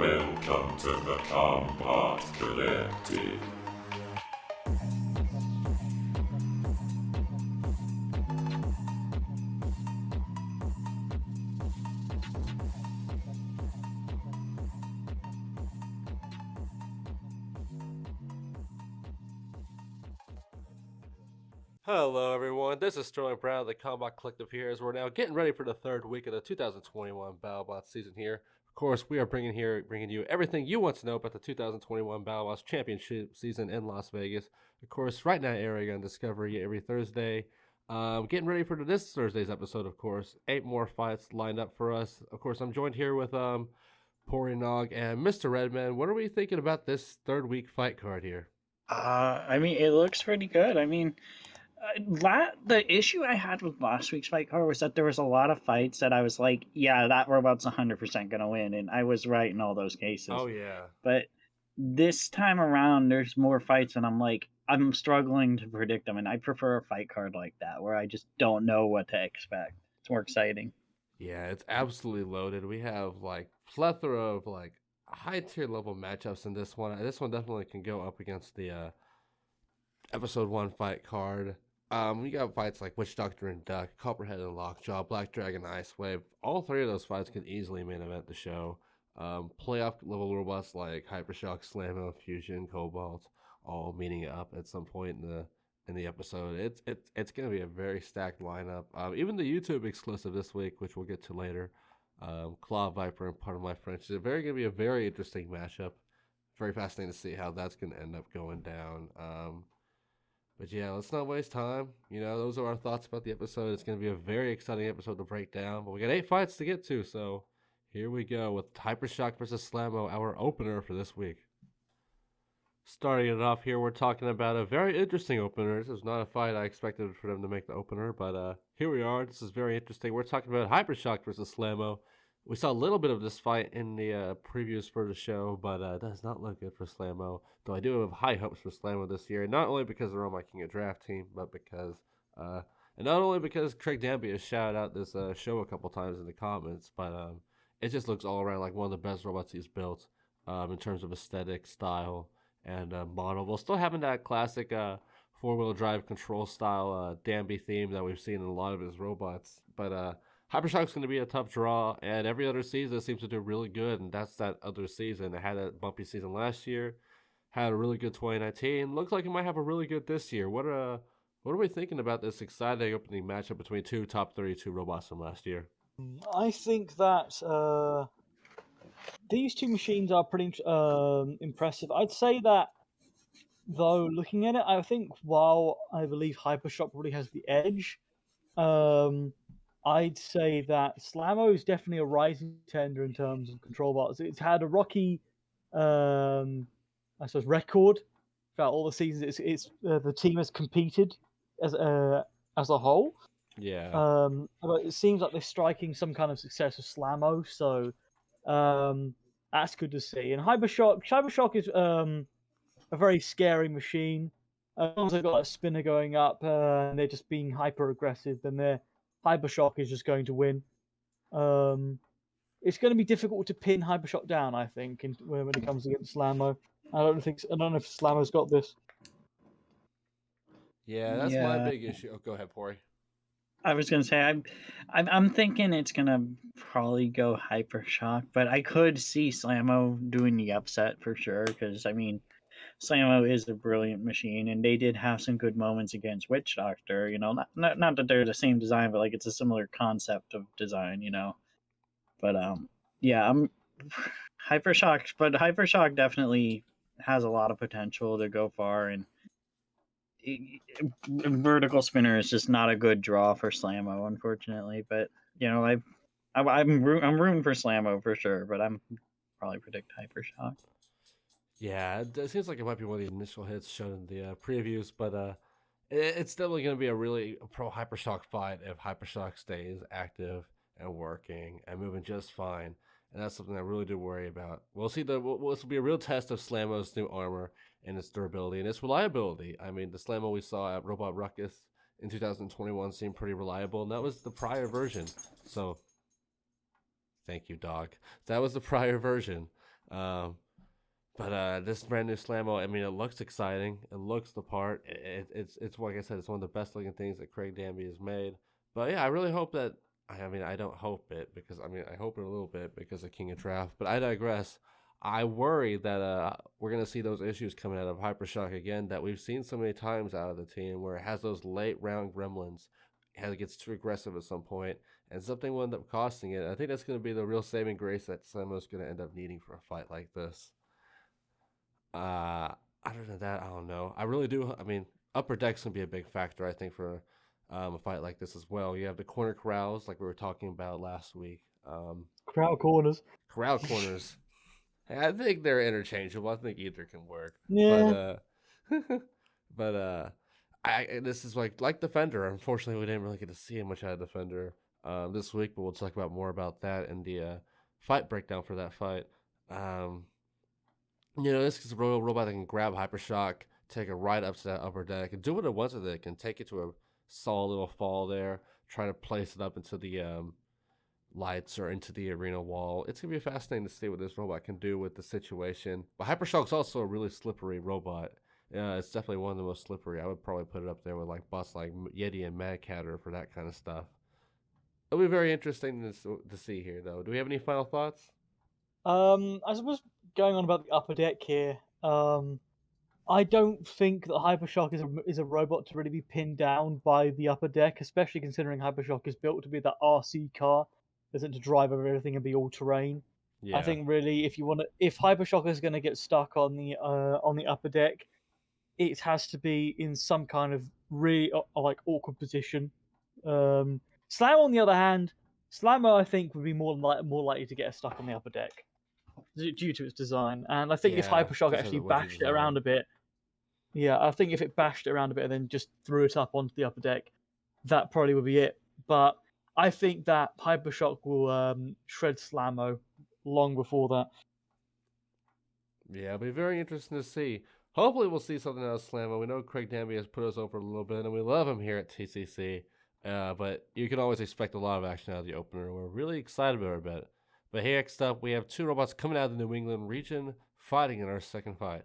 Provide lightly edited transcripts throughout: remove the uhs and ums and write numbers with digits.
Welcome to the Combot Collective. Hello, everyone. This is Sterling Brown of the Combot Collective here, as we're now getting ready for the third week of the 2021 Battlebots season here. Of course, we are bringing you everything you want to know about the 2021 Battlebots Championship season in Las Vegas. Of course, right now airing on Discovery every Thursday. Getting ready for this Thursday's episode, of course. 8 more fights lined up for us. Of course, I'm joined here with Pory Nog and MisterRedman. What are we thinking about this third week fight card here? It looks pretty good. The issue I had with last week's fight card was that there was a lot of fights that I was like, yeah, that robot's 100% going to win. And I was right in all those cases. Oh, yeah. But this time around, there's more fights, and I'm struggling to predict them. And I prefer a fight card like that, where I just don't know what to expect. It's more exciting. Yeah, it's absolutely loaded. We have plethora of high tier level matchups in this one. This one definitely can go up against the episode 1 fight card. We got fights like Witch Doctor and Duck, Copperhead and LockJaw, Black Dragon, Ice Wave. All 3 of those fights could easily main event the show. Playoff level robots like HyperShock, Slammo, Fusion, Cobalt, all meeting up at some point in the episode. It's going to be a very stacked lineup. Even the YouTube exclusive this week, which we'll get to later, Claw Viper and Part of My French, is going to be a very interesting matchup. Very fascinating to see how that's going to end up going down. But yeah, let's not waste time. Those are our thoughts about the episode. It's going to be a very exciting episode to break down. But we got 8 fights to get to, so here we go with HyperShock versus Slammo, our opener for this week. Starting it off here, we're talking about a very interesting opener. This is not a fight I expected for them to make the opener, but here we are. This is very interesting. We're talking about HyperShock versus Slammo. We saw a little bit of this fight in the previews for the show, but it does not look good for Slammo. Though I do have high hopes for Slammo this year, not only because they're on my King of Draft team, but because, and not only because Craig Danby has shouted out this show a couple times in the comments, but it just looks all around like one of the best robots he's built in terms of aesthetic, style, and model. While still having that classic 4-wheel drive control style Danby theme that we've seen in a lot of his robots, but HyperShock's going to be a tough draw, and every other season seems to do really good, and that's that other season. It had a bumpy season last year, had a really good 2019. Looks like it might have a really good this year. What are we thinking about this exciting opening matchup between 2 top 32 robots from last year? I think that these 2 machines are pretty impressive. I'd say that, though, looking at it, I think while I believe HyperShock probably has the edge, I'd say that Slammo is definitely a rising contender in terms of control bots. It's had a rocky, record throughout all the seasons. It's the team has competed as a whole. Yeah. But it seems like they're striking some kind of success with Slammo, so that's good to see. And HyperShock is a very scary machine. As long as they've got a spinner going up and they're just being hyper aggressive, then their HyperShock is just going to win. It's going to be difficult to pin HyperShock down, I think, when it comes against Slammo. I don't know if Slammo's got this. Yeah, that's my big issue. Oh, go ahead, Pory. I was gonna say I'm thinking it's gonna probably go HyperShock, but I could see Slammo doing the upset for sure, because Slammo is a brilliant machine, and they did have some good moments against Witch Doctor. Not that they're the same design, but it's a similar concept of design. But I'm HyperShock, but HyperShock definitely has a lot of potential to go far, and vertical spinner is just not a good draw for Slammo, unfortunately. But I'm rooting for Slammo for sure, but I'm probably predict HyperShock. Yeah, it seems like it might be one of the initial hits shown in the previews, but it's definitely going to be a really pro HyperShock fight if HyperShock stays active and working and moving just fine. And that's something I really do worry about. We'll see. This will be a real test of Slammo's new armor and its durability and its reliability. I mean, the Slammo we saw at Robot Ruckus in 2021 seemed pretty reliable, and that was the prior version. So, thank you, dog. That was the prior version. Um, but this brand new Slammo, I mean, it looks exciting. It looks the part. It's like I said, it's one of the best looking things that Craig Danby has made. But yeah, I really hope that. I mean, I don't hope it because I hope it a little bit because of King of Draft. But I digress. I worry that we're gonna see those issues coming out of HyperShock again that we've seen so many times out of the team, where it has those late round gremlins, it gets too aggressive at some point, and something will end up costing it. I think that's gonna be the real saving grace that Slammo's gonna end up needing for a fight like this. Other than that, I don't know. I really do. I mean, upper deck's gonna be a big factor, I think, for a fight like this as well. You have the corner corrals, like we were talking about last week. Crowd corners. Corral corners. I think they're interchangeable. I think either can work. Yeah. But I this is like Defender. Unfortunately, we didn't really get to see much out of Defender this week, but we'll talk about more about that in the fight breakdown for that fight. This is a royal robot that can grab HyperShock, take it right up to that upper deck, and do what it wants with it. It can take it to a solid little fall there, try to place it up into the lights or into the arena wall. It's going to be fascinating to see what this robot can do with the situation. But HyperShock's also a really slippery robot. It's definitely one of the most slippery. I would probably put it up there with like boss like Yeti and Mad Catter for that kind of stuff. It'll be very interesting to see here, though. Do we have any final thoughts? I suppose going on about the upper deck here, I don't think that HyperShock is a robot to really be pinned down by the upper deck, especially considering HyperShock is built to be that RC car, isn't to drive over everything and be all terrain. Yeah. I think really, if HyperShock is going to get stuck on the upper deck, it has to be in some kind of really like awkward position. Slammo, on the other hand, Slammo I think would be more likely to get stuck on the upper deck due to its design, and I think if HyperShock actually bashed it around a bit, I think if it bashed it around a bit and then just threw it up onto the upper deck, that probably would be it. But I think that HyperShock will shred Slammo long before that. Yeah, it'll be very interesting to see. Hopefully we'll see something out of Slammo. We know Craig Danby has put us over a little bit, and we love him here at TCC. But you can always expect a lot of action out of the opener. We're really excited about it. But here next up, we have two robots coming out of the New England region fighting in our second fight.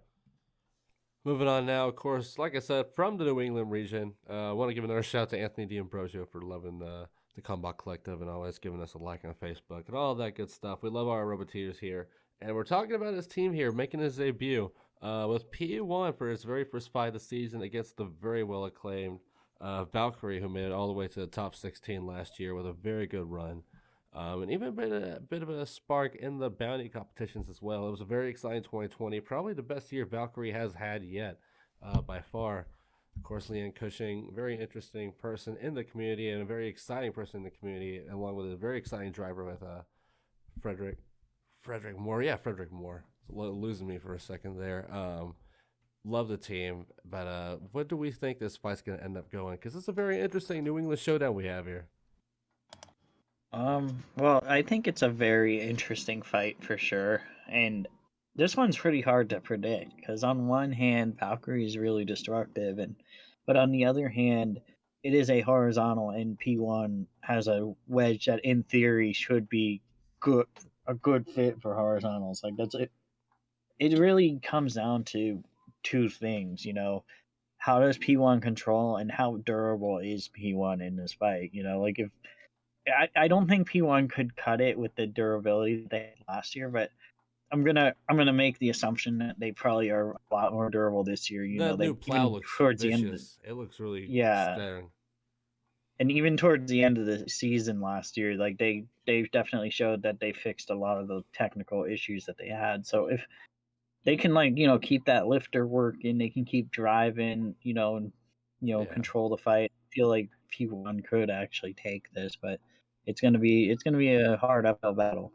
Moving on now, of course, like I said, from the New England region, I want to give another shout out to Anthony D'Ambrosio for loving the Combot Collective and always giving us a like on Facebook and all that good stuff. We love our Roboteers here. And we're talking about his team here making his debut with P1 for his very first fight of the season against the very well acclaimed Valkyrie, who made it all the way to the top 16 last year with a very good run. And even a bit of a spark in the bounty competitions as well. It was a very exciting 2020, probably the best year Valkyrie has had yet, by far. Of course, Leanne Cushing, very interesting person in the community and a very exciting person in the community, along with a very exciting driver with Frederick Moore. Yeah, Frederick Moore. Losing me for a second there. Love the team, but what do we think this fight's going to end up going? Because it's a very interesting New England showdown we have here. Well, I think it's a very interesting fight for sure, and this one's pretty hard to predict because on one hand, Valkyrie is really destructive, but on the other hand, it is a horizontal, and P1 has a wedge that in theory should be a good fit for horizontals. Like that's it. It really comes down to two things, how does P1 control and how durable is P1 in this fight? Like if I don't think P1 could cut it with the durability they had last year, but I'm gonna make the assumption that they probably are a lot more durable this year. That new plow looks towards vicious. The end. It looks really staring. And even towards the end of the season last year, like they definitely showed that they fixed a lot of the technical issues that they had. So if they can keep that lifter working, they can keep driving, control the fight. I feel like P1 could actually take this, but it's gonna be a hard uphill battle.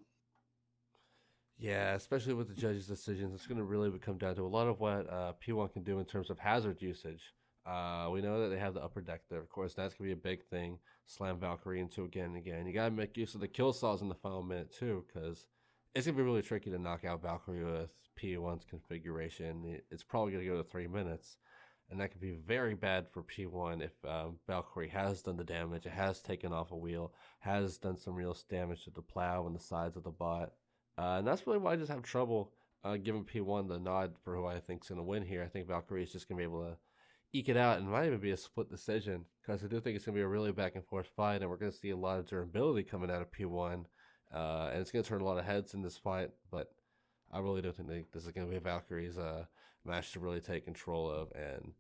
Yeah, especially with the judges' decisions, it's gonna really come down to a lot of what P1 can do in terms of hazard usage. We know that they have the upper deck there, of course. That's gonna be a big thing. Slam Valkyrie into again and again. You gotta make use of the kill saws in the final minute too, because it's gonna be really tricky to knock out Valkyrie with P1's configuration. It's probably gonna go to 3 minutes. And that could be very bad for P1 if Valkyrie has done the damage, it has taken off a wheel, has done some real damage to the plow and the sides of the bot. And that's really why I just have trouble giving P1 the nod for who I think's going to win here. I think Valkyrie is just going to be able to eke it out, and might even be a split decision, because I do think it's going to be a really back and forth fight, and we're going to see a lot of durability coming out of P1, and it's going to turn a lot of heads in this fight, but I really do think this is going to be Valkyrie's match to really take control of and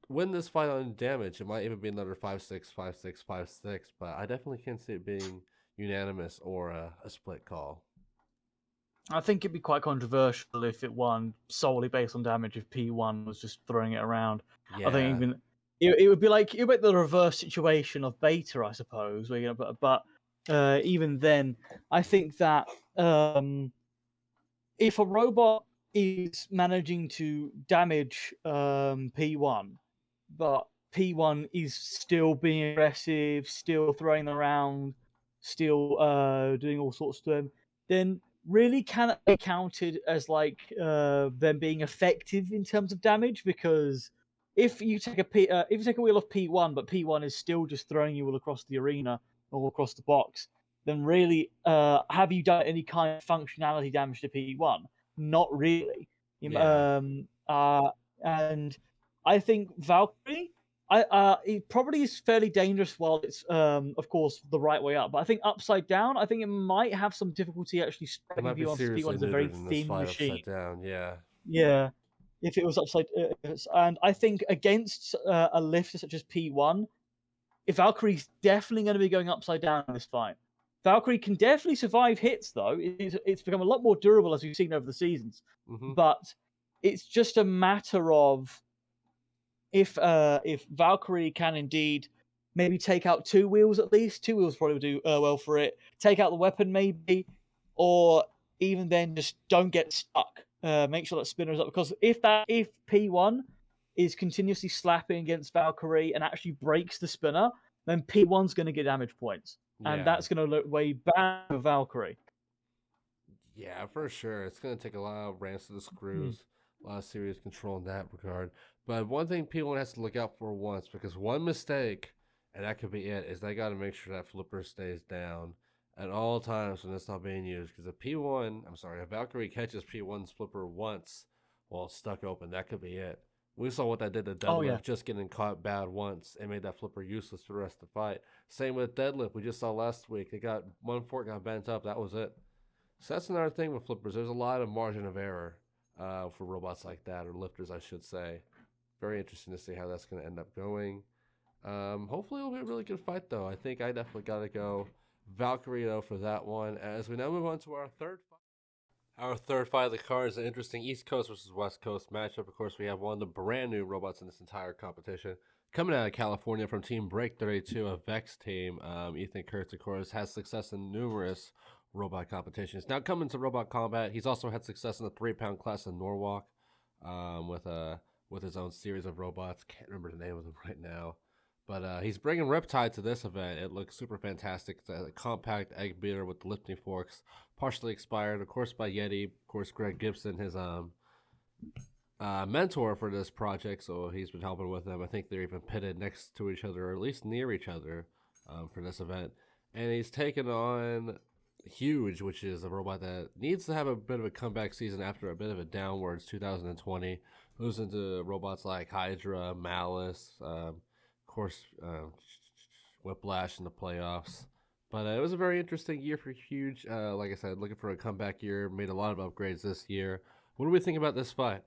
win this fight on damage. It might even be another 5-6, 5-6, 5-6, but I definitely can't see it being unanimous or a split call. I think it'd be quite controversial if it won solely based on damage if P1 was just throwing it around. Yeah. I think even it would be like the reverse situation of Beta, I suppose. Where, but even then, I think that if a robot is managing to damage P1, but P1 is still being aggressive, still throwing them around, still doing all sorts to him, then really cannot be counted as like them being effective in terms of damage, because if you take a wheel off P1, but P1 is still just throwing you all across the arena or across the box, then really have you done any kind of functionality damage to P1? Not really. Yeah. And I think Valkyrie, it probably is fairly dangerous while it's, of course, the right way up. But I think upside down, I think it might have some difficulty actually It spreading might be P1 because seriously P1 is a very neutered in this thin fight machine. upside down, yeah. Yeah, if it was upside, and I think against a lifter such as P1, if Valkyrie's definitely going to be going upside down in this fight. Valkyrie can definitely survive hits, though. It's become a lot more durable as we've seen over the seasons. Mm-hmm. But it's just a matter of if Valkyrie can indeed maybe take out two wheels at least. Two wheels probably would do well for it. Take out the weapon maybe, or even then just don't get stuck. Make sure that spinner is up, because if P1 is continuously slapping against Valkyrie and actually breaks the spinner, then P1's going to get damage points, and that's going to look way bad for Valkyrie. Yeah, for sure. It's going to take a lot of ramps to the screws, a lot of serious control in that regard. But one thing P1 has to look out for once, because one mistake, and that could be it, is they got to make sure that flipper stays down at all times when it's not being used. Because if Valkyrie catches P1's flipper once while it's stuck open, that could be it. We saw what that did to Deadlift, just getting caught bad once and made that flipper useless for the rest of the fight. Same with Deadlift. We just saw last week. One fork got bent up. That was it. So that's another thing with flippers. There's a lot of margin of error for robots like that, or lifters, I should say. Very interesting to see how that's going to end up going. Hopefully it'll be a really good fight, though. I think I definitely got to go Valkyrie, though, for that one. As we now move on to our third fight. Our third fight of the card is an interesting East Coast versus West Coast matchup. Of course, we have one of the brand new robots in this entire competition. Coming out of California from Team Break 32, a Vex team, Ethan Kurtz, of course, has success in numerous robot competitions. Now coming to Robot Combat, he's also had success in the 3-pound class in Norwalk with his own series of robots. Can't remember the name of them right now. But he's bringing Riptide to this event. It looks super fantastic. It's a compact egg beater with the lifting forks, partially expired, of course, by Yeti. Of course, Greg Gibson, his mentor for this project, so he's been helping with them. I think they're even pitted next to each other, or at least near each other, for this event. And he's taken on Huge, which is a robot that needs to have a bit of a comeback season after a bit of a downwards 2020. Moves into robots like Hydra, Malice, of course, Whiplash in the playoffs. But it was a very interesting year for Huge. Like I said, looking for a comeback year. Made a lot of upgrades this year. What do we think about this fight?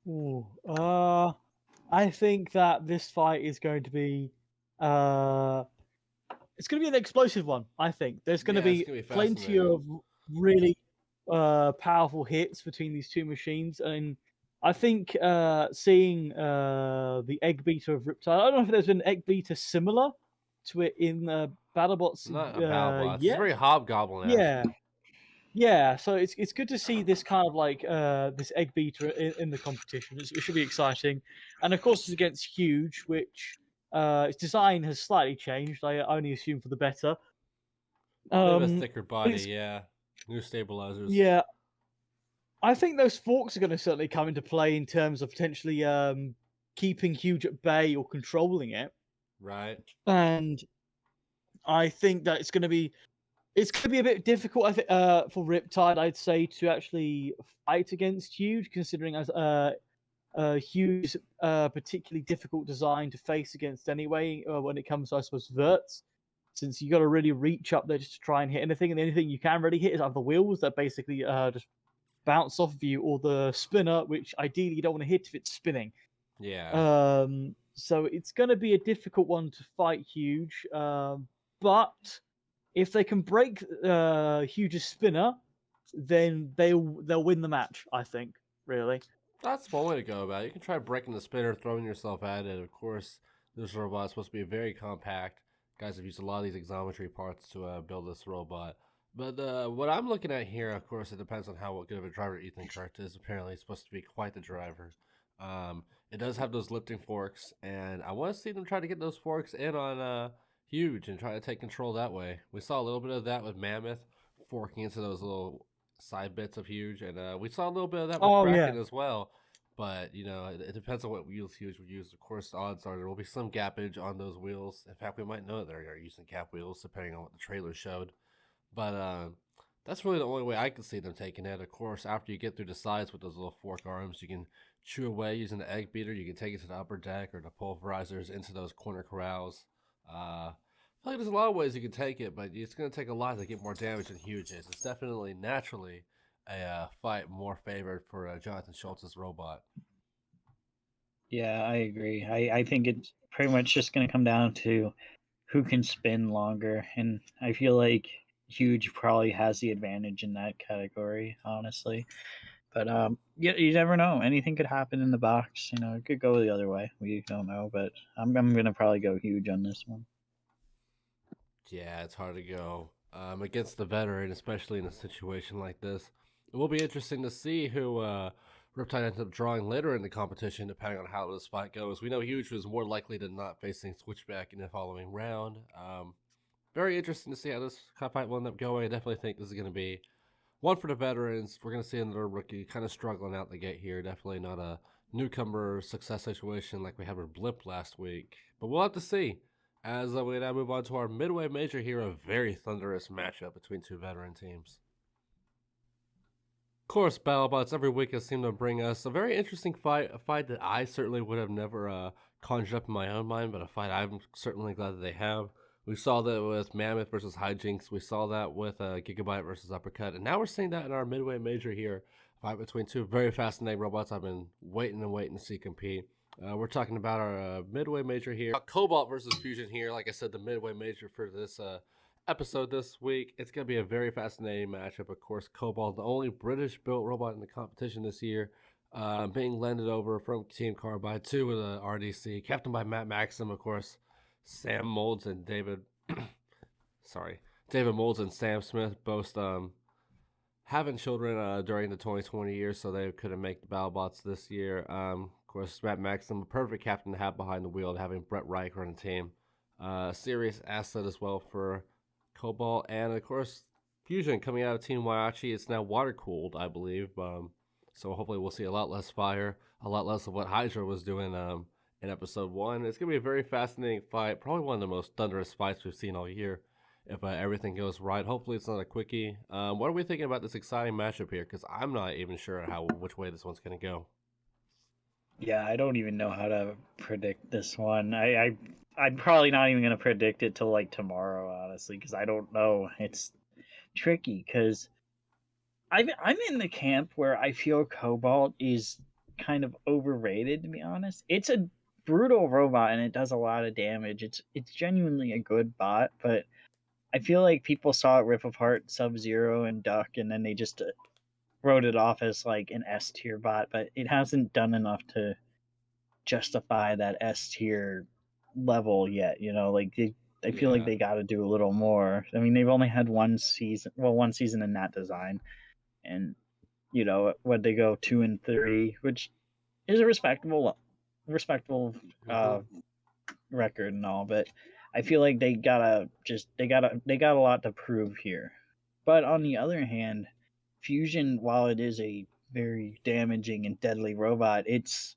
Ooh, I think that this fight is going to be it's going to be an explosive one. I think there's going to be plenty of really powerful hits between these two machines, and I think seeing the egg beater of Riptide. I don't know if there's been an egg beater similar to it in Battlebots. Not a Battlebots. Yet. It's very Hobgoblin. Yeah. So it's good to see this kind of like this egg beater in the competition. It should be exciting, and of course it's against Huge, which its design has slightly changed. I only assume for the better. Bit of a thicker body, new stabilizers. Yeah, I think those forks are going to certainly come into play in terms of potentially keeping Huge at bay or controlling it. Right. And I think that it's going to be It's going to be a bit difficult, I think, for Riptide, I'd say, to actually fight against Huge, considering as Huge is a particularly difficult design to face against anyway. When it comes to, I suppose, verts, since you got to really reach up there just to try and hit anything, and the only thing you can really hit is either the wheels that basically just bounce off of you, or the spinner, which ideally you don't want to hit if it's spinning. Yeah. So it's going to be a difficult one to fight Huge, but if they can break Huge's spinner, then they'll win the match. I think, really. That's one way to go about it. You can try breaking the spinner, throwing yourself at it. Of course, this robot is supposed to be very compact. Guys have used a lot of these exometry parts to build this robot. But what I'm looking at here, of course, it depends on how good of a driver Ethan Kirk is. Apparently, he's supposed to be quite the driver. It does have those lifting forks, and I want to see them try to get those forks in on Huge and try to take control that way. We saw a little bit of that with Mammoth forking into those little side bits of Huge, and we saw a little bit of that with Kraken as well. But it depends on what wheels Huge would use. Of course, the odds are there will be some gappage on those wheels. In fact, we might know they're using gap wheels depending on what the trailer showed. But that's really the only way I can see them taking it. Of course, after you get through the sides with those little fork arms, you can chew away using the egg beater. You can take it to the upper deck or the pulverizers into those corner corrals. I feel like there's a lot of ways you can take it, but it's going to take a lot to get more damage than Huge is. It's definitely naturally a fight more favored for Jonathan Schultz's robot. Yeah, I agree. I think it's pretty much just going to come down to who can spin longer, and I feel like Huge probably has the advantage in that category, honestly. But you never know. Anything could happen in the box. It could go the other way. We don't know, but I'm gonna probably go Huge on this one. Yeah, it's hard to go against the veteran, especially in a situation like this. It will be interesting to see who Riptide ends up drawing later in the competition, depending on how this fight goes. We know Huge was more likely than not facing Switchback in the following round. Very interesting to see how this fight will end up going. I definitely think this is going to be one for the veterans. We're going to see another rookie kind of struggling out the gate here. Definitely not a newcomer success situation like we had with Blip last week. But we'll have to see. As we now move on to our midway major here, a very thunderous matchup between two veteran teams. Of course, Battlebots every week has seemed to bring us a very interesting fight, a fight that I certainly would have never conjured up in my own mind, but a fight I'm certainly glad that they have. We saw that with Mammoth versus Hijinks. We saw that with Gigabyte versus Uppercut. And now we're seeing that in our midway major here. Fight between two very fascinating robots I've been waiting to see compete. We're talking about our midway major here. Cobalt versus Fusion here. Like I said, the midway major for this episode this week. It's going to be a very fascinating matchup. Of course, Cobalt, the only British-built robot in the competition this year, being lended over from Team Carbide to the RDC, captained by Matt Maxim, of course. Sam Molds and David Molds and Sam Smith both having children during the 2020 year, so they couldn't make the Battlebots this year. Of course, Matt Maxim, a perfect captain to have behind the wheel, having Brett Riker on the team. Serious asset as well for Cobalt, and of course, Fusion coming out of Team Waiachi. It's now water cooled, I believe. So hopefully we'll see a lot less fire, a lot less of what Hydra was doing in episode 1. It's going to be a very fascinating fight, probably one of the most thunderous fights we've seen all year, if everything goes right. Hopefully it's not a quickie. What are we thinking about this exciting matchup here? Because I'm not even sure which way this one's going to go. Yeah, I don't even know how to predict this one. I'm probably not even going to predict it till like tomorrow, honestly, because I don't know. It's tricky because I'm in the camp where I feel Cobalt is kind of overrated, to be honest. It's a brutal robot and it does a lot of damage. It's genuinely a good bot, but I feel like people saw it rip apart Sub-Zero and Duck, and then they just wrote it off as like an S tier bot, but it hasn't done enough to justify that S tier level yet. I feel like they got to do a little more. I mean, they've only had one season in that design, and what they go 2 and 3, which is a respectable record and all, but I feel like they got a lot to prove here. But on the other hand, Fusion, while it is a very damaging and deadly robot, it's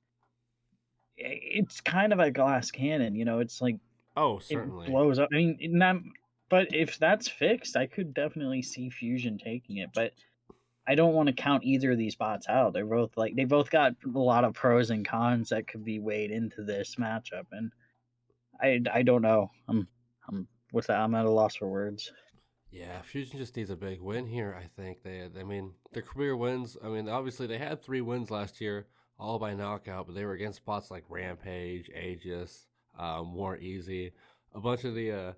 kind of a glass cannon. It's like, oh, certainly, it blows up. I mean, not But if that's fixed, I could definitely see Fusion taking it. But I don't want to count either of these bots out. They're both they both got a lot of pros and cons that could be weighed into this matchup, and I don't know. I'm what's that? I'm at a loss for words. Yeah, Fusion just needs a big win here. I think I mean, their career wins. I mean, obviously they had 3 wins last year, all by knockout, but they were against spots like Rampage, Aegis, War Easy, a bunch of the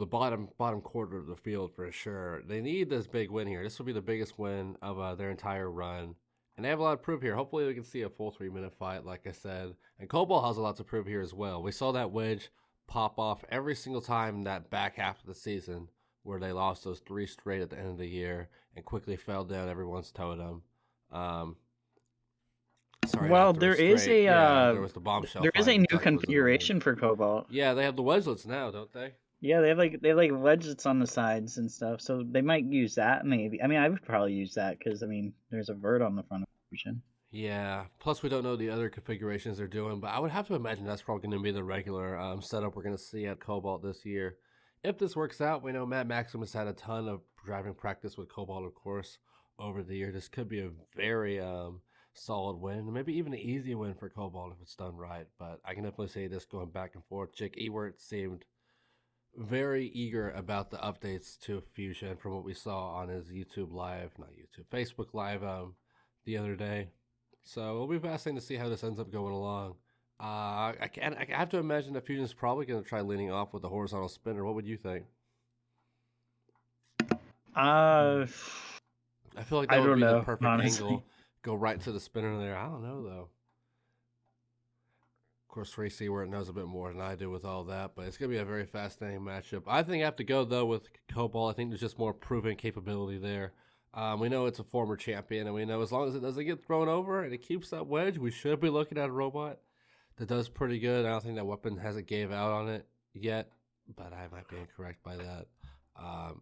bottom quarter of the field for sure. They need this big win here. This will be the biggest win of their entire run, and they have a lot of proof here. Hopefully, we can see a full 3-minute fight, like I said. And Cobalt has a lot to prove here as well. We saw that wedge pop off every single time in that back half of the season, where they lost those 3 straight at the end of the year and quickly fell down everyone's totem. Sorry, Well, not 3 there is straight. a there was the bombshell. there is fight, a new which I thought was annoying. configuration for Cobalt. Yeah, they have the wedgelets now, don't they? Yeah, they have wedges on the sides and stuff, so they might use that maybe. I mean, I would probably use that because I mean, there's a vert on the front of Fusion. Yeah. Plus, we don't know the other configurations they're doing, but I would have to imagine that's probably going to be the regular setup we're going to see at Cobalt this year. If this works out, we know Matt Maximus had a ton of driving practice with Cobalt, of course, over the year. This could be a very solid win, maybe even an easy win for Cobalt if it's done right. But I can definitely see this going back and forth. Jake Ewert seemed very eager about the updates to Fusion from what we saw on his Facebook Live the other day. So it'll be fascinating to see how this ends up going along. I have to imagine that Fusion's probably going to try leaning off with the horizontal spinner. What would you think? I feel like that would don't be know, the perfect honestly. angle. Go right to the spinner there. I don't know, though. Of course, Ray Seward knows a bit more than I do with all that, but it's going to be a very fascinating matchup. I think I have to go, though, with Cobalt. I think there's just more proven capability there. We know it's a former champion, and we know as long as it doesn't get thrown over and it keeps that wedge, we should be looking at a robot that does pretty good. I don't think that weapon hasn't gave out on it yet, but I might be incorrect by that.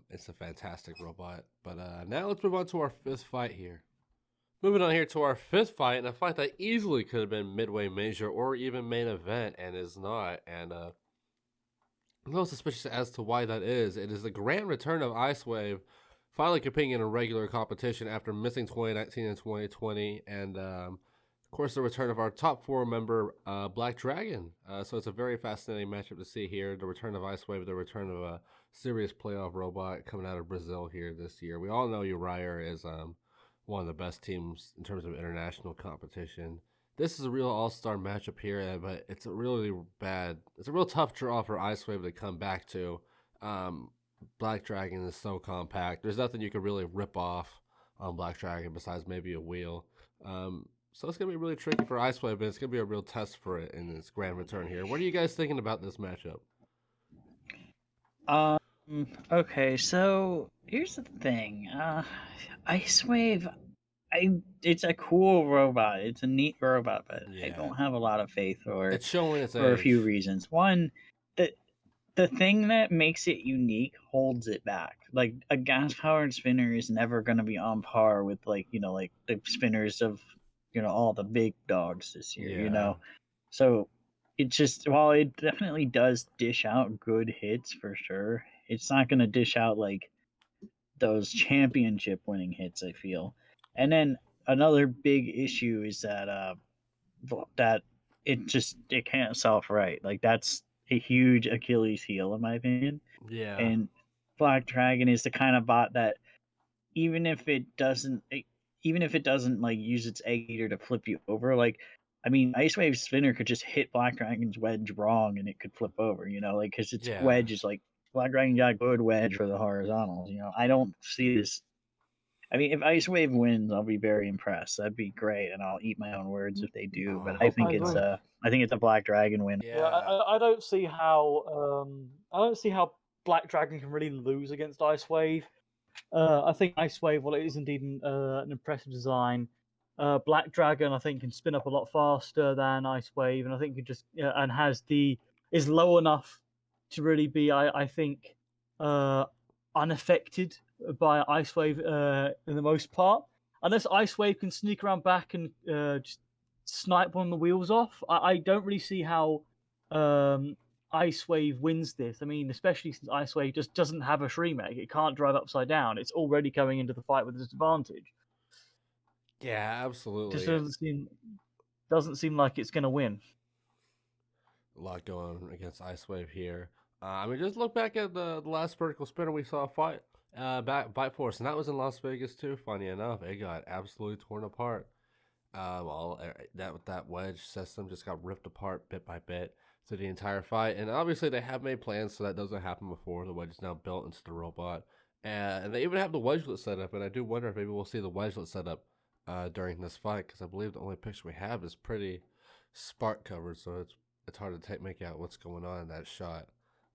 It's a fantastic robot. But now let's move on to our 5th fight here. Moving on here to our 5th fight, and a fight that easily could have been midway major or even main event, and is not. And I'm a little suspicious as to why that is. It is the grand return of Icewave, finally competing in a regular competition after missing 2019 and 2020, and of course the return of our top 4 member, Black Dragon. So it's a very fascinating matchup to see here. The return of Icewave, the return of a serious playoff robot coming out of Brazil here this year. We all know Uriah is one of the best teams in terms of international competition. This is a real all-star matchup here, but it's a real tough draw for Icewave to come back to. Black Dragon is so compact. There's nothing you can really rip off on Black Dragon besides maybe a wheel. So it's going to be really tricky for Icewave, but it's going to be a real test for it in its grand return here. What are you guys thinking about this matchup? Okay, so here's the thing. Icewave, it's a cool robot. It's a neat robot, but I don't have a lot of faith for it. It's showing its for a age. few reasons. One, the thing that makes it unique holds it back. Like a gas-powered spinner is never going to be on par with like the spinners of all the big dogs this year. So it just, while it definitely does dish out good hits for sure, it's not going to dish out like those championship winning hits, I feel. And then another big issue is that that it can't self right. Like that's a huge Achilles heel in my opinion. Yeah. And Black Dragon is the kind of bot that even if it doesn't like use its egg eater to flip you over, like I mean, Icewave spinner could just hit Black Dragon's wedge wrong and it could flip over, because its wedge is like, Black Dragon got a good wedge for the horizontals. I don't see this. I mean, if Icewave wins, I'll be very impressed. That'd be great, and I'll eat my own words if they do. But I think it's a Black Dragon win. Yeah, I don't see how Black Dragon can really lose against Icewave. I think Icewave, well, it is indeed an impressive design. Black Dragon, I think, can spin up a lot faster than Icewave, and I think it just and is low enough to really be, I think, unaffected by Icewave in the most part. Unless Icewave can sneak around back and just snipe one of the wheels off, I don't really see how Ice Wave wins this. I mean, especially since Ice Wave just doesn't have a Shrimek. It can't drive upside down. It's already coming into the fight with a disadvantage. Yeah, Just absolutely. doesn't seem like it's going to win. A lot going against Ice Wave here. I mean, just look back at the last vertical spinner we saw fight Bite Force, and that was in Las Vegas too. Funny enough, it got absolutely torn apart. That wedge system just got ripped apart bit by bit through the entire fight, and obviously they have made plans so that doesn't happen before. The wedge is now built into the robot, and they even have the wedgelet set up. And I do wonder if maybe we'll see the wedgelet set up during this fight, because I believe the only picture we have is pretty spark covered, so it's hard to make out what's going on in that shot.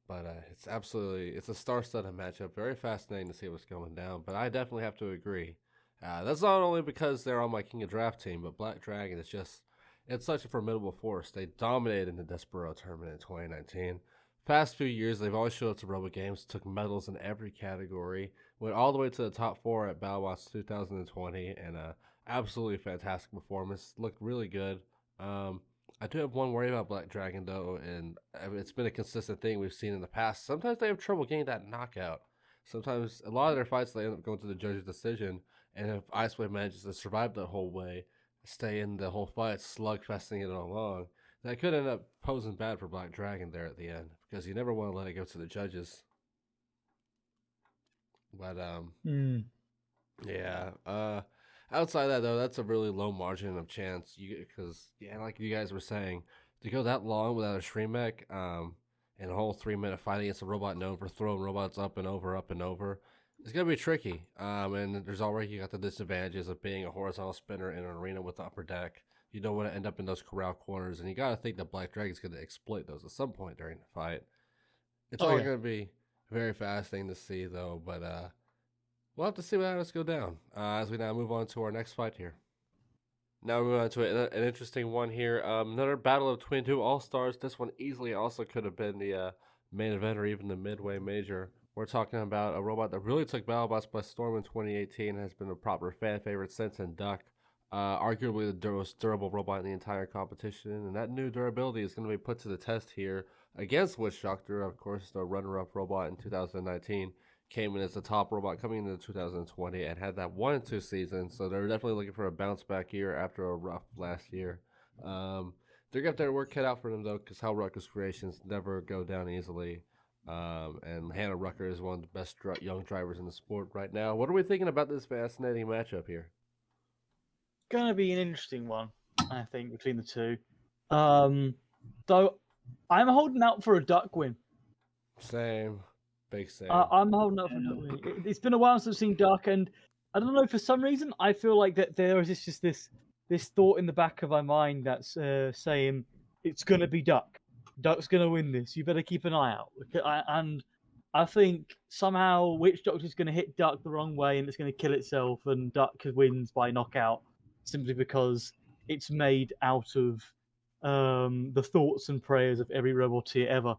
But it's a star-studded matchup. Very fascinating to see what's going down. But I definitely have to agree. That's not only because they're on my King of Draft team, but Black Dragon is it's such a formidable force. They dominated in the Desperado tournament in 2019. Past few years, they've always showed up to Robo Games, took medals in every category, went all the way to the top 4 at Battlebots 2020, and absolutely fantastic performance. Looked really good. I do have one worry about Black Dragon, though, and it's been a consistent thing we've seen in the past. Sometimes they have trouble getting that knockout. Sometimes, a lot of their fights, they end up going to the judge's decision, and if Icewave manages to survive the whole way, stay in the whole fight, slugfesting it along, that could end up posing bad for Black Dragon there at the end, because you never want to let it go to the judges. But, yeah, outside of that, though, that's a really low margin of chance. Because, yeah, like you guys were saying, to go that long without a Shrimek, and a whole 3-minute fight against a robot known for throwing robots up and over, it's going to be tricky. And there's already, you got the disadvantages of being a horizontal spinner in an arena with the upper deck. You don't want to end up in those corral corners, and you got to think that Black Dragon's going to exploit those at some point during the fight. It's all going to be very fascinating to see, though, but we'll have to see how this go down as we now move on to our next fight here. Now we move on to an interesting one here. Another battle of Twin 2 All-Stars. This one easily also could have been the main event or even the midway major. We're talking about a robot that really took Battlebots by storm in 2018 and has been a proper fan favorite since, in Duck. Arguably the most durable robot in the entire competition, and that new durability is going to be put to the test here against Witch Doctor, of course, the runner-up robot in 2019. Came in as the top robot coming into 2020 and had that 1 and 2 season, so they're definitely looking for a bounce back year after a rough last year. They're got their work cut out for them, though, because Hell Rucker's creations never go down easily. And Hannah Rucker is one of the best young drivers in the sport right now. What are we thinking about this fascinating matchup here? Gonna be an interesting one, I think, between the two. Though I'm holding out for a Duck win. Same. Big same. I'm holding out for a Duck win. It's been a while since I've seen Duck, and I don't know, for some reason, I feel like that there is just this thought in the back of my mind that's saying it's gonna be Duck. Duck's gonna win this. You better keep an eye out. And I think somehow Witch Doctor's gonna hit Duck the wrong way, and it's gonna kill itself, and Duck wins by knockout simply because it's made out of the thoughts and prayers of every roboteer ever.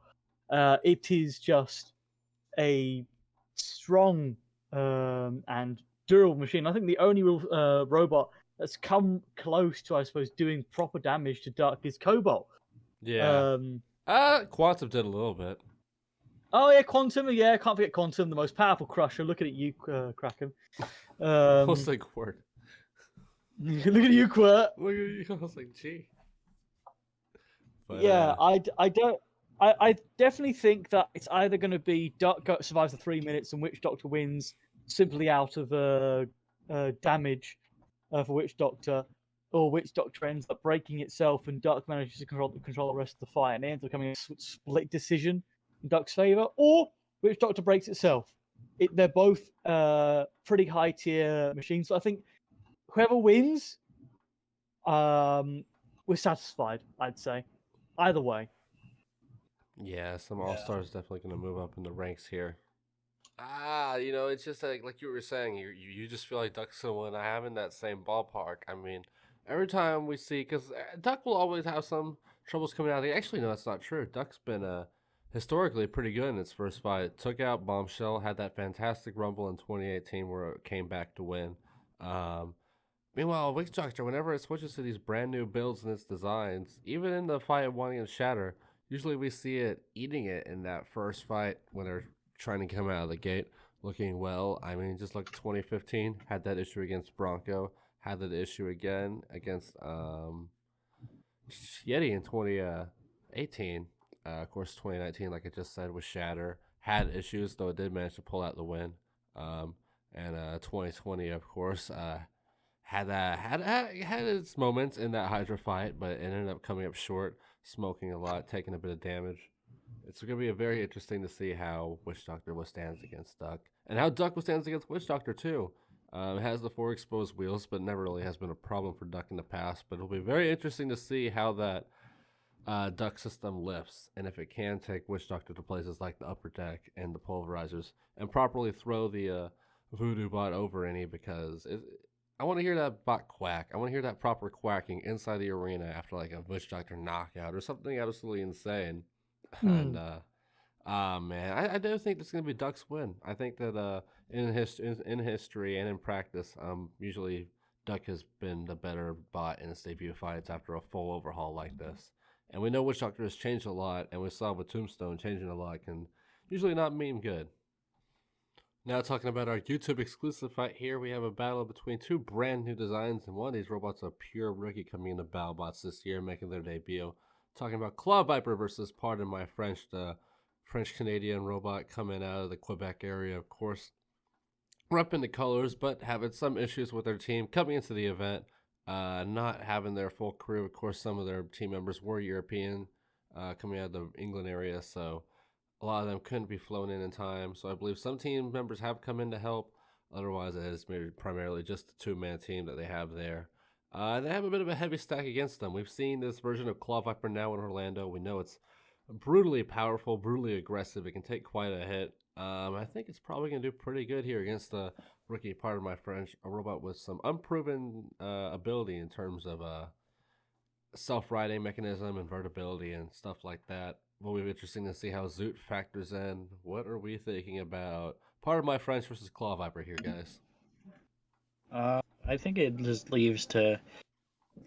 It is just a strong and durable machine. I think the only robot that's come close to, I suppose, doing proper damage to Duck is Cobalt. Yeah. Quantum did a little bit. Oh yeah, Quantum. Yeah, can't forget Quantum, the most powerful crusher. Look at you, Kraken. What's the word? Look at you, Quirt. Look at you. I was like, gee. But, yeah, I definitely think that it's either going to be Duck survives the 3 minutes and Witch Doctor wins simply out of damage for Witch Doctor, or Witch Doctor ends up breaking itself and Duck manages to control the rest of the fight, and it ends up coming a split decision in Duck's favor, or Witch Doctor breaks itself. They're both pretty high tier machines, so I think whoever wins, we're satisfied, I'd say. Either way. Yeah, some All-Stars definitely going to move up in the ranks here. It's just like you were saying, you just feel like Duck's going to win. I have in that same ballpark. I mean, every time we see, because Duck will always have some troubles coming out. Actually, no, that's not true. Duck's been historically pretty good in its first fight. Took out Bombshell, had that fantastic rumble in 2018 where it came back to win. Meanwhile, Witch Doctor, whenever it switches to these brand new builds and its designs, even in the fight at one against Shatter, Usually we see it eating it in that first fight when they're trying to come out of the gate looking well. I mean, just like 2015 had that issue against Bronco, had that issue again against Yeti in 2018. Of course, 2019, like I just said, with Shatter had issues, though it did manage to pull out the win. And 2020, of course, had its moments in that Hydra fight, but it ended up coming up short, smoking a lot, taking a bit of damage. It's going to be very interesting to see how Witch Doctor withstands against Duck, and how Duck withstands against Witch Doctor too. It has the 4 exposed wheels, but never really has been a problem for Duck in the past. But it'll be very interesting to see how that Duck system lifts, and if it can take Witch Doctor to places like the upper deck and the pulverizers, and properly throw the Voodoo bot over any, because I want to hear that bot quack. I want to hear that proper quacking inside the arena after like a Witch Doctor knockout or something absolutely insane. And man, I do think this is gonna be Duck's win. I think that in history and in practice, usually Duck has been the better bot in its debut fights after a full overhaul like this. And we know Witch Doctor has changed a lot, and we saw with Tombstone changing a lot can usually not mean good. Now talking about our YouTube exclusive fight here, we have a battle between 2 brand new designs, and one of these robots a pure rookie coming into Battlebots this year, making their debut. Talking about Claw Viper versus, pardon my French, the French-Canadian robot coming out of the Quebec area, of course. Repping the colors, but having some issues with their team coming into the event. Not having their full crew. Of course, some of their team members were European, coming out of the England area, so a lot of them couldn't be flown in time. So I believe some team members have come in to help. Otherwise, it is maybe primarily just the 2-man team that they have there. They have a bit of a heavy stack against them. We've seen this version of Claw Viper now in Orlando. We know it's brutally powerful, brutally aggressive. It can take quite a hit. I think it's probably going to do pretty good here against the rookie, pardon my French, a robot with some unproven ability in terms of self-riding mechanism, invertibility, and stuff like that. Will be interesting to see how Zoot factors in. What are we thinking about pardon my French versus Claw Viper here, guys? I think it just leaves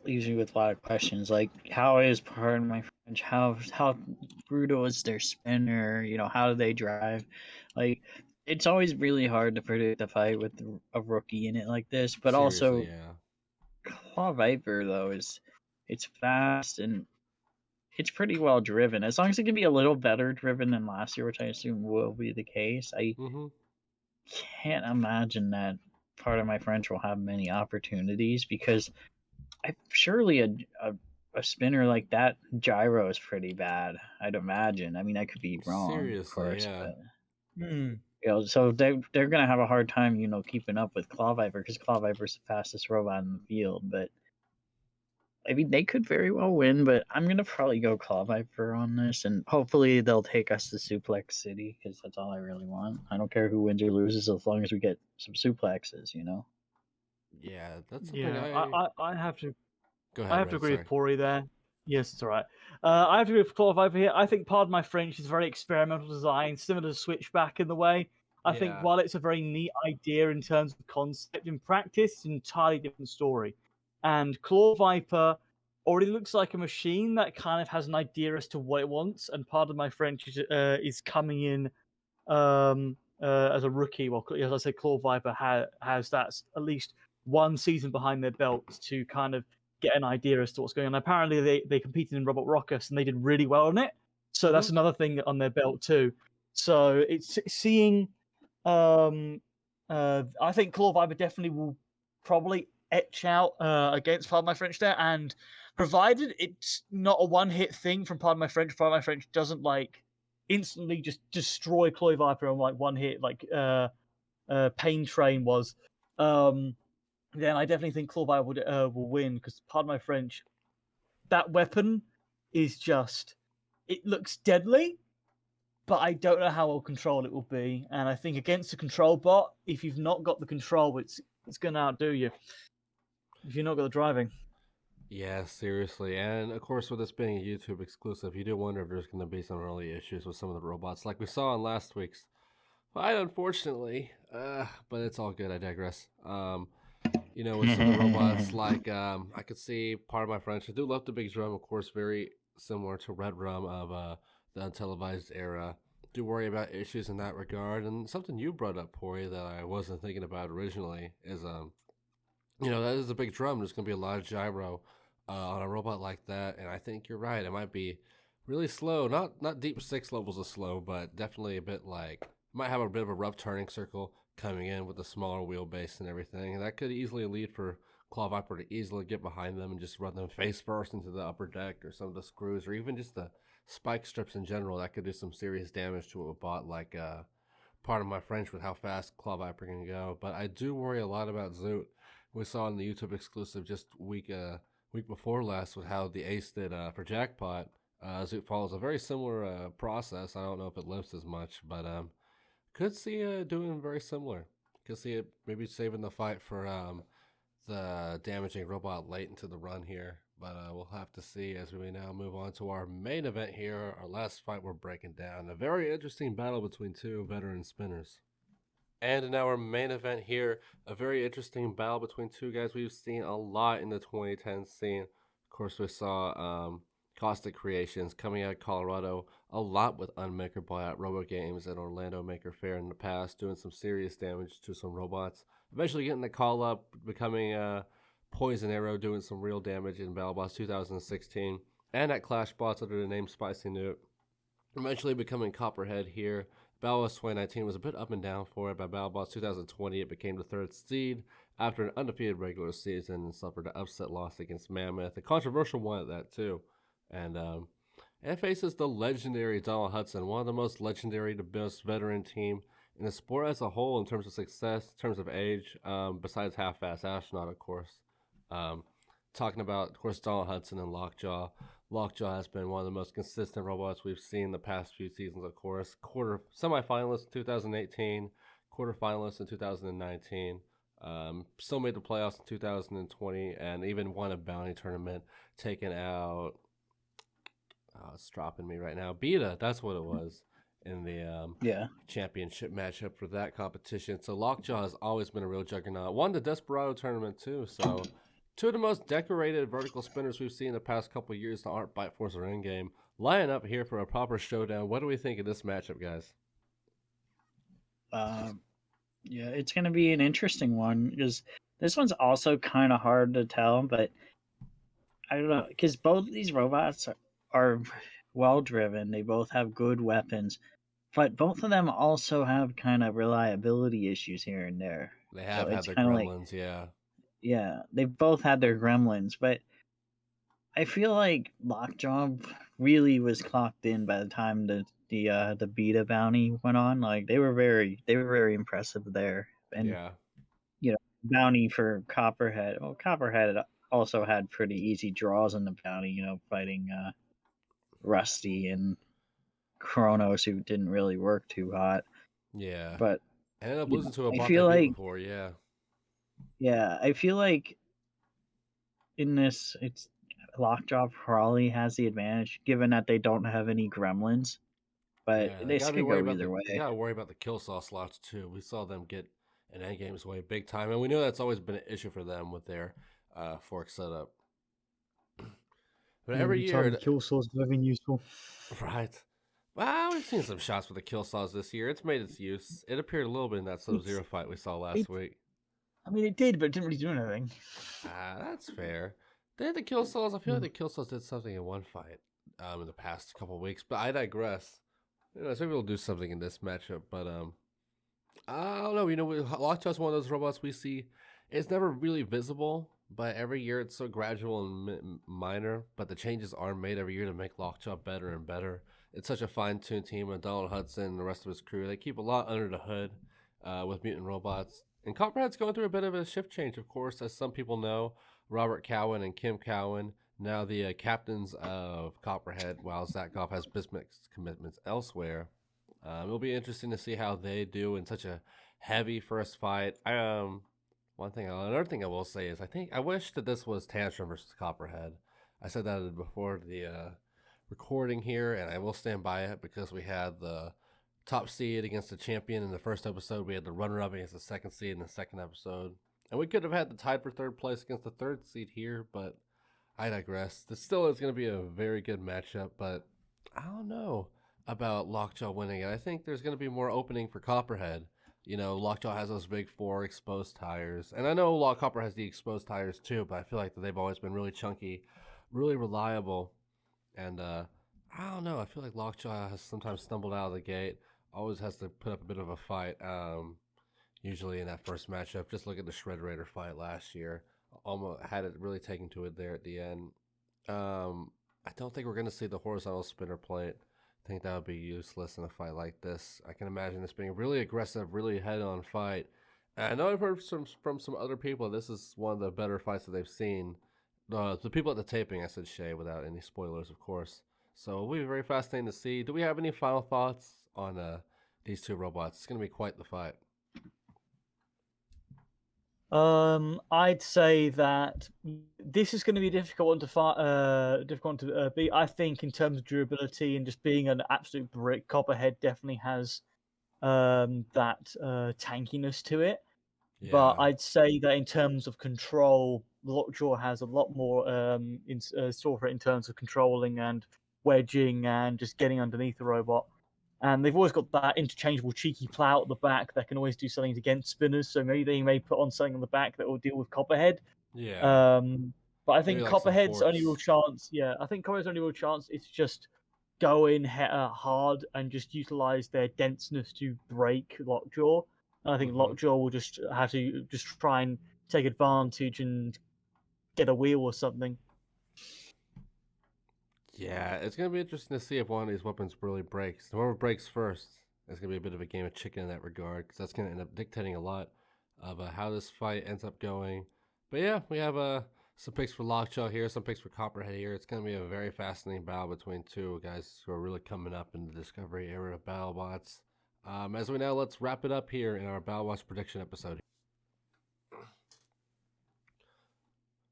you with a lot of questions, like how is, pardon my French, how brutal is their spinner? You know, how do they drive? Like, it's always really hard to predict a fight with a rookie in it like this. But Seriously, also, yeah. Claw Viper though it's fast and it's pretty well driven. As long as it can be a little better driven than last year, which I assume will be the case, I can't imagine that part of my French will have many opportunities, because surely a spinner like that gyro is pretty bad, I'd imagine. I mean, I could be wrong, Seriously, of course, yeah. but so they're gonna have a hard time, keeping up with Claw Viper, because Claw Viper's the fastest robot in the field. But I mean, they could very well win, but I'm gonna probably go Claw Viper on this, and hopefully they'll take us to Suplex City, because that's all I really want. I don't care who wins or loses, as long as we get some suplexes, Yeah, that's something Yeah, I have to. Go ahead, I have to Red, agree sorry. with Pory there. Yes, it's all right. I have to agree with Claw Viper here. I think, pardon my French, is a very experimental design, similar to Switchback in the way. I think Yeah. while it's a very neat idea in terms of concept, in practice, it's an entirely different story. And Claw Viper already looks like a machine that kind of has an idea as to what it wants. And pardon my French, is coming in as a rookie. Well, as I said, Claw Viper has that at least one season behind their belts to kind of get an idea as to what's going on. Apparently, they competed in Robot Rockus and they did really well on it. So that's another thing on their belt too. So it's seeing. I think Claw Viper definitely will probably etch out against Pardon My French there, and provided it's not a one-hit thing from Pardon My French doesn't like instantly just destroy Claw Viper on like one hit, like Pain Train was. Then I definitely think Claw Viper will win, because pardon my French, that weapon is just, it looks deadly, but I don't know how well controlled it will be. And I think against a control bot, if you've not got the control, it's going to outdo you. If you've not got the driving. Yeah, seriously. And of course, with this being a YouTube exclusive, you do wonder if there's going to be some early issues with some of the robots, like we saw in last week's fight, unfortunately. But it's all good. I digress. With some of the robots, like I could see, part of my French, I do love the big drum, of course, very similar to Red Rum of the untelevised era. Do worry about issues in that regard. And something you brought up, Pory, that I wasn't thinking about originally is that is a big drum. There's going to be a lot of gyro on a robot like that, and I think you're right. It might be really slow, not deep 6 levels of slow, but definitely a bit like might have a bit of a rough turning circle coming in with the smaller wheelbase and everything, and that could easily lead for Claw Viper to easily get behind them and just run them face first into the upper deck or some of the screws or even just the spike strips in general. That could do some serious damage to a bot like part of my French with how fast Claw Viper can go. But I do worry a lot about Zoot. We saw in the YouTube exclusive just week before last with how the Ace did for Jackpot. Zoot follows a very similar process. I don't know if it lifts as much, but could see it doing very similar. Could see it maybe saving the fight for the damaging robot late into the run here. But we'll have to see as we now move on to our main event here. Our last fight we're breaking down. A very interesting battle between two veteran spinners. And in our main event here, a very interesting battle between two guys we've seen a lot in the 2010 scene. Of course, we saw Caustic Creations coming out of Colorado a lot with Unmaker Bot, Robo Games, and Orlando Maker Fair in the past, doing some serious damage to some robots. Eventually getting the call up, becoming Poison Arrow, doing some real damage in Battlebots 2016, and at Clash Bots under the name Spicy Newt. Eventually becoming Copperhead here. Battlebots 2019 was a bit up and down for it. By Battlebots 2020, it became the 3rd seed after an undefeated regular season and suffered an upset loss against Mammoth, a controversial one at that too. And it faces the legendary Donald Hudson, one of the most legendary, the best veteran team in the sport as a whole in terms of success, in terms of age, besides Half-Fast Astronaut, of course. Talking about, of course, Donald Hudson and LockJaw. LockJaw has been one of the most consistent robots we've seen in the past few seasons, of course. Semi-finalist in 2018, quarterfinalist in 2019. Still made the playoffs in 2020, and even won a bounty tournament, taking out... it's dropping me right now. Beta, that's what it was in the championship matchup for that competition. So LockJaw has always been a real juggernaut. Won the Desperado tournament too, so... Two of the most decorated vertical spinners we've seen in the past couple of years that aren't Bite Force or Endgame. Lining up here for a proper showdown. What do we think of this matchup, guys? Yeah, it's going to be an interesting one because this one's also kind of hard to tell, but I don't know, because both of these robots are well driven. They both have good weapons, but both of them also have kind of reliability issues here and there. They have had their gremlins, yeah. Yeah, they both had their gremlins, but I feel like LockJaw really was clocked in by the time the beta bounty went on. Like they were very impressive there. And bounty for Copperhead. Well, Copperhead also had pretty easy draws in the bounty, fighting Rusty and Kronos, who didn't really work too hot. Yeah. But I ended up losing to a bot before, yeah. Yeah, I feel like in this, it's LockJaw probably has the advantage, given that they don't have any gremlins. But this could go either way. You gotta worry about the kill saw slots too. We saw them get an endgame's way big time, and we know that's always been an issue for them with their fork setup. But every year, the kill saws are very useful. Right. Well, we've seen some shots with the kill saws this year. It's made its use. It appeared a little bit in that Sub-Zero fight we saw last week. I mean, it did, but it didn't really do anything. That's fair. They had the kill saws. I feel like the kill saws did something in one fight in the past couple of weeks, but I digress. So maybe we'll do something in this matchup, but I don't know. LockJaw's one of those robots we see. It's never really visible, but every year it's so gradual and minor. But the changes are made every year to make LockJaw better and better. It's such a fine-tuned team with Donald Hudson and the rest of his crew. They keep a lot under the hood with mutant robots. And Copperhead's going through a bit of a shift change, of course, as some people know. Robert Cowan and Kim Cowan, now the captains of Copperhead, while Zach Goff has business commitments elsewhere. It'll be interesting to see how they do in such a heavy first fight. Another thing I will say is I wish that this was Tantrum versus Copperhead. I said that before the recording here, and I will stand by it because we had the top seed against the champion in the first episode. We had the runner-up against the second seed in the second episode. And we could have had the tied for third place against the third seed here, but I digress. This still is going to be a very good matchup, but I don't know about LockJaw winning it. I think there's going to be more opening for Copperhead. You know, LockJaw has those big 4 exposed tires, and I know Copper has the exposed tires too, but I feel like they've always been really chunky, really reliable, and I don't know. I feel like LockJaw has sometimes stumbled out of the gate. Always has to put up a bit of a fight. Usually in that first matchup, just look at the Shred Raider fight last year. Almost had it really taken to it there at the end. I don't think we're going to see the horizontal spinner plate. I think that would be useless in a fight like this. I can imagine this being a really aggressive, really head-on fight. And I know I've heard from some other people this is one of the better fights that they've seen. The people at the taping, I said Shay, without any spoilers, of course. So it'll be very fascinating to see. Do we have any final thoughts on these two robots? It's going to be quite the fight. I'd say that this is going to be a difficult one to fight, difficult one to beat. I think in terms of durability and just being an absolute brick, Copperhead definitely has that tankiness to it. Yeah. But I'd say that in terms of control, LockJaw has a lot more in store for it in terms of controlling and wedging and just getting underneath the robot. And they've always got that interchangeable cheeky plow at the back that can always do something against spinners. So maybe they may put on something on the back that will deal with Copperhead. Yeah. But I think Maybe like some Copperhead's only real forks. chance, I think Copperhead's only real chance is just go in hard and just utilize their denseness to break LockJaw. And I think Mhm. LockJaw will just have to just try and take advantage and get a wheel or something. Yeah, it's going to be interesting to see if one of these weapons really breaks. Whoever breaks first is going to be a bit of a game of chicken in that regard, because that's going to end up dictating a lot of how this fight ends up going. But yeah, we have some picks for LockJaw here, some picks for Copperhead here. It's going to be a very fascinating battle between two guys who are really coming up in the Discovery era of BattleBots. As we now, let's wrap it up here in our BattleBots prediction episode.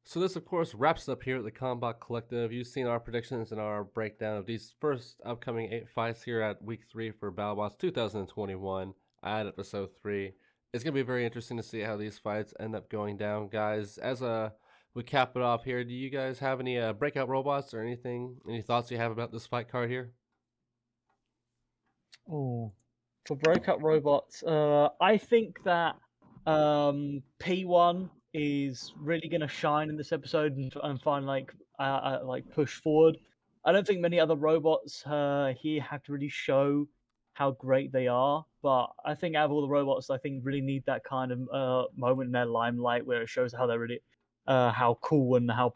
So this, of course, wraps up here at the Combot Collective. You've seen our predictions and our breakdown of these first upcoming 8 fights here at Week 3 for BattleBots 2021 at Episode 3. It's going to be very interesting to see how these fights end up going down, guys. As we cap it off here, do you guys have any breakout robots or anything, any thoughts you have about this fight card here? Oh, for breakout robots, I think that P1 is really going to shine in this episode and find like push forward. I don't think many other robots here have to really show how great they are, but I think out of all the robots, I think really need that kind of moment in their limelight where it shows how they're really how cool and how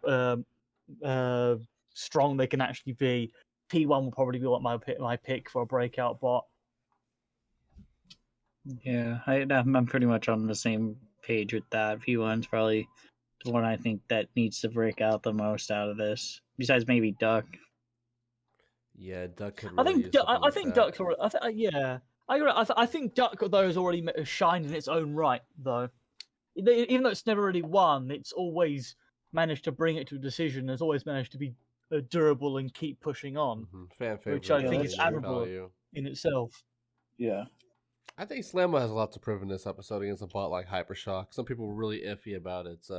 strong they can actually be. P1 will probably be like my pick for a breakout bot. Yeah, I'm pretty much on the same page with that. P1's probably the one I think that needs to break out the most out of this, besides maybe Duck. Yeah, Duck could I really think use something I like think that. Duck. Yeah, I agree. I think Duck though has already shined in its own right though. Even though it's never really won, it's always managed to bring it to a decision. It's always managed to be durable and keep pushing on, Fan which favorite, I think is entertainment admirable value. in itself. Yeah. I think Slammo has a lot to prove in this episode against a bot like HyperShock. Some people were really iffy about its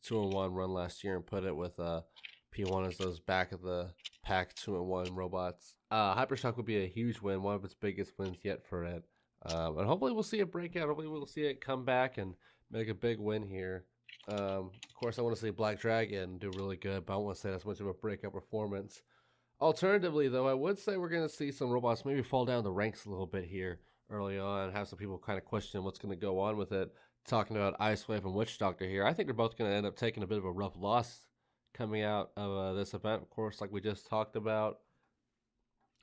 2-1 run last year and put it with P1 as those back of the pack 2-1 robots. HyperShock would be a huge win, one of its biggest wins yet for it. And hopefully we'll see it break out. Hopefully we'll see it come back and make a big win here. Of course, I want to see Black Dragon do really good, but I don't want to say that's much of a breakout performance. Alternatively, though, I would say we're going to see some robots maybe fall down the ranks a little bit here early on, have some people kind of question what's going to go on with it. Talking about Ice Wave and Witch Doctor here, I think they're both going to end up taking a bit of a rough loss coming out of this event, of course, like we just talked about.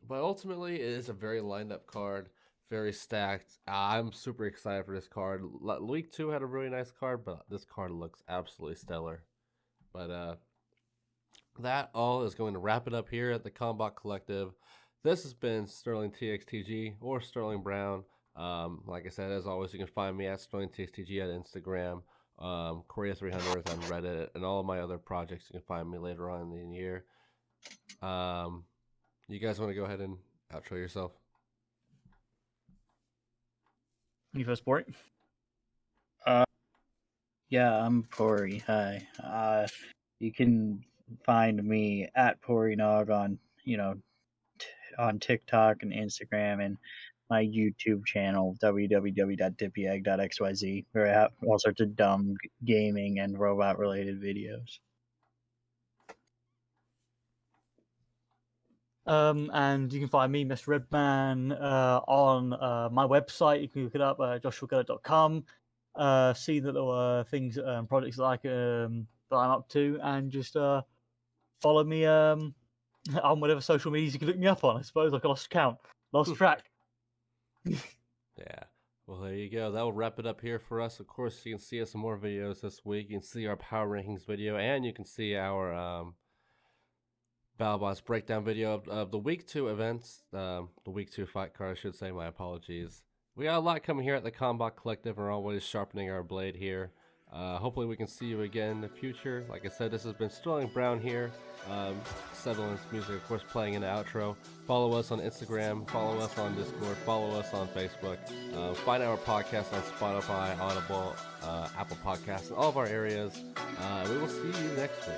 But ultimately, it is a very lined up card, very stacked. I'm super excited for this card. Week 2 had a really nice card, but this card looks absolutely stellar. But that all is going to wrap it up here at the Combot Collective. This has been Sterling TXTG or Sterling Brown. Like I said, as always, you can find me at Sterling TXTG at Instagram, Korea 300 on Reddit, and all of my other projects. You can find me later on in the year. You guys want to go ahead and outro yourself? You first, Pory? Yeah, I'm Pory. Hi. You can find me at Pory Nog on on TikTok and Instagram, and my YouTube channel www.dippyegg.xyz, where I have all sorts of dumb gaming and robot related videos. And you can find me, Mr. Redman, on my website. You can look it up, joshuageller.com. See that there were things, projects that that I'm up to, and just follow me on whatever social medias you can look me up on. I suppose I lost count, lost track. Yeah. Well, there you go. That will wrap it up here for us. Of course, you can see us some more videos this week. You can see our power rankings video, and you can see our Battlebots breakdown video of the week 2 events, the week 2 fight card, I should say. My apologies. We got a lot coming here at the Combot Collective. We're always sharpening our blade here. Hopefully we can see you again in the future. Like I said, this has been Sterling Brown here. Settling's music, of course, playing in the outro. Follow us on Instagram. Follow us on Discord. Follow us on Facebook. Find our podcast on Spotify, Audible, Apple Podcasts, and all of our areas. We will see you next week.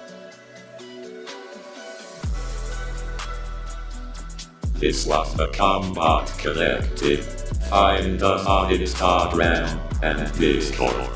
This was the Combot Collective. Find us on Instagram and Discord.